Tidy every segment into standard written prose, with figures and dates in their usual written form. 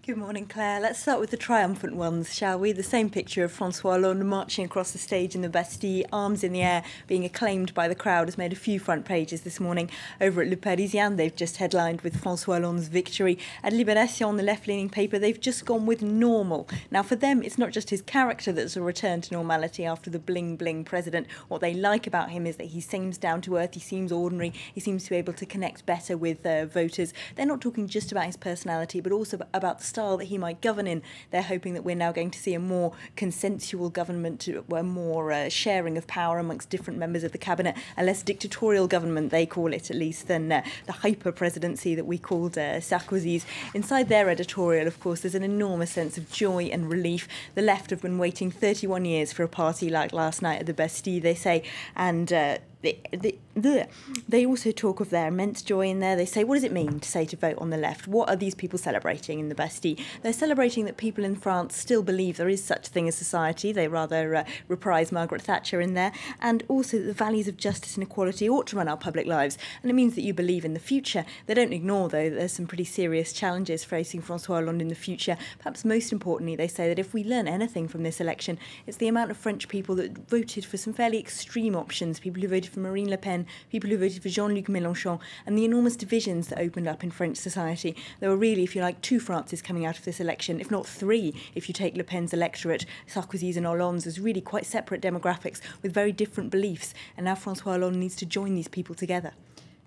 Good morning, Claire. Let's start with the triumphant ones, shall we? The same picture of François Hollande marching across the stage in the Bastille, arms in the air, being acclaimed by the crowd, has made a few front pages this morning. Over at Le Parisien, they've just headlined with François Hollande's victory. At Libération, the left-leaning paper, they've just gone with normal. Now, for them, it's not just his character that's a return to normality after the bling-bling president. What they like about him is that he seems down to earth, he seems ordinary, he seems to be able to connect better with voters. They're not talking just about his personality, but also about the style that he might govern in. They're hoping that we're now going to see a more consensual government, a more sharing of power amongst different members of the cabinet, a less dictatorial government, they call it at least, than the hyper-presidency that we called Sarkozy's. Inside their editorial, of course, there's an enormous sense of joy and relief. The left have been waiting 31 years for a party like last night at the Bastille, they say, and they also talk of their immense joy in there. They say, what does it mean to say to vote on the left? What are these people celebrating in the Bastille? They're celebrating that people in France still believe there is such a thing as society. They rather reprise Margaret Thatcher in there. And also that the values of justice and equality ought to run our public lives. And it means that you believe in the future. They don't ignore, though, that there's some pretty serious challenges facing François Hollande in the future. Perhaps most importantly, they say that if we learn anything from this election, it's the amount of French people that voted for some fairly extreme options, people who voted for Marine Le Pen, people who voted for Jean-Luc Mélenchon, and the enormous divisions that opened up in French society. There were really, if you like, two Frances coming out of this election, if not three, if you take Le Pen's electorate, Sarkozy's and Hollande's, as really quite separate demographics with very different beliefs. And now François Hollande needs to join these people together.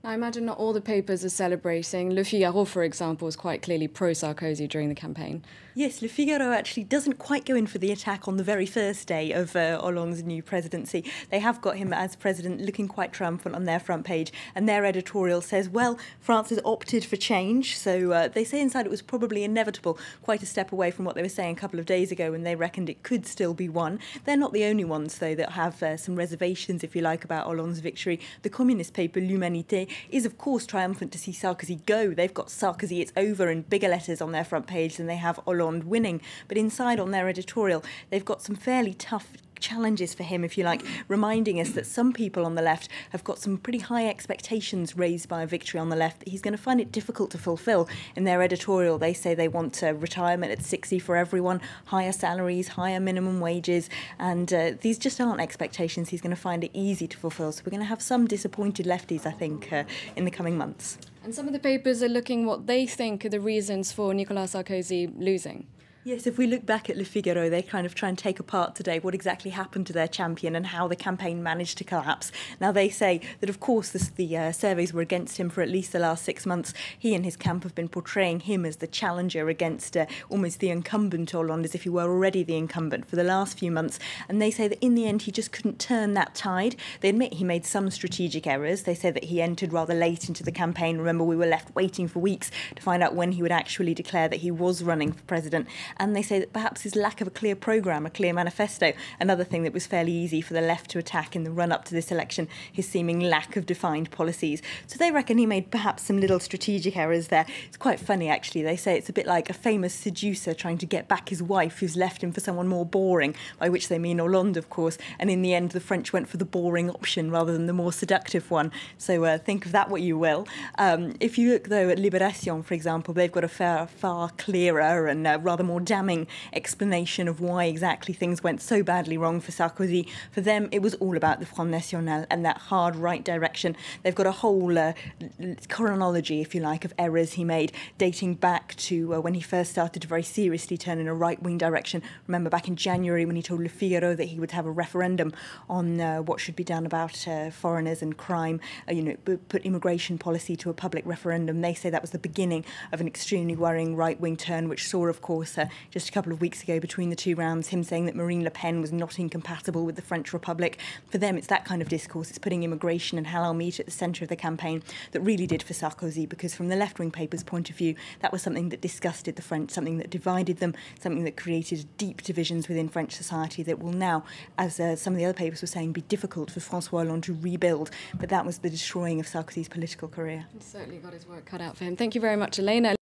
I imagine not all the papers are celebrating. Le Figaro, for example, was quite clearly pro-Sarkozy during the campaign. Yes, Le Figaro actually doesn't quite go in for the attack on the very first day of Hollande's new presidency. They have got him as president looking quite triumphant on their front page, and their editorial says, well, France has opted for change, so they say inside it was probably inevitable, quite a step away from what they were saying a couple of days ago when they reckoned it could still be won. They're not the only ones, though, that have some reservations, if you like, about Hollande's victory. The communist paper, L'Humanité, is of course triumphant to see Sarkozy go. They've got Sarkozy, it's over, in bigger letters on their front page than they have Hollande winning. But inside on their editorial, they've got some fairly tough challenges for him, if you like, reminding us that some people on the left have got some pretty high expectations raised by a victory on the left that he's going to find it difficult to fulfil. In their editorial, they say they want retirement at 60 for everyone, higher salaries, higher minimum wages, and these just aren't expectations he's going to find it easy to fulfil. So we're going to have some disappointed lefties, I think, in the coming months. And some of the papers are looking what they think are the reasons for Nicolas Sarkozy losing. Yes, if we look back at Le Figaro, they kind of try and take apart today what exactly happened to their champion and how the campaign managed to collapse. Now, they say that, of course, the surveys were against him for at least the last 6 months. He and his camp have been portraying him as the challenger against almost the incumbent Hollande, as if he were already the incumbent for the last few months. And they say that in the end, he just couldn't turn that tide. They admit he made some strategic errors. They say that he entered rather late into the campaign. Remember, we were left waiting for weeks to find out when he would actually declare that he was running for president. And they say that perhaps his lack of a clear programme, a clear manifesto, another thing that was fairly easy for the left to attack in the run-up to this election, his seeming lack of defined policies. So they reckon he made perhaps some little strategic errors there. It's quite funny, actually. They say it's a bit like a famous seducer trying to get back his wife who's left him for someone more boring, by which they mean Hollande, of course, and in the end the French went for the boring option rather than the more seductive one. So think of that what you will. If you look, though, at Libération, for example, they've got a far clearer and rather more damning explanation of why exactly things went so badly wrong for Sarkozy. For them, it was all about the Front National and that hard right direction. They've got a whole chronology, if you like, of errors he made, dating back to when he first started to very seriously turn in a right-wing direction. Remember back in January when he told Le Figaro that he would have a referendum on what should be done about foreigners and crime, put immigration policy to a public referendum. They say that was the beginning of an extremely worrying right-wing turn, which saw, of course, just a couple of weeks ago between the two rounds, him saying that Marine Le Pen was not incompatible with the French Republic. For them, it's that kind of discourse. It's putting immigration and halal meat at the centre of the campaign that really did for Sarkozy, because from the left-wing paper's point of view, that was something that disgusted the French, something that divided them, something that created deep divisions within French society that will now, as some of the other papers were saying, be difficult for François Hollande to rebuild. But that was the destroying of Sarkozy's political career. He's certainly got his work cut out for him. Thank you very much, Elena.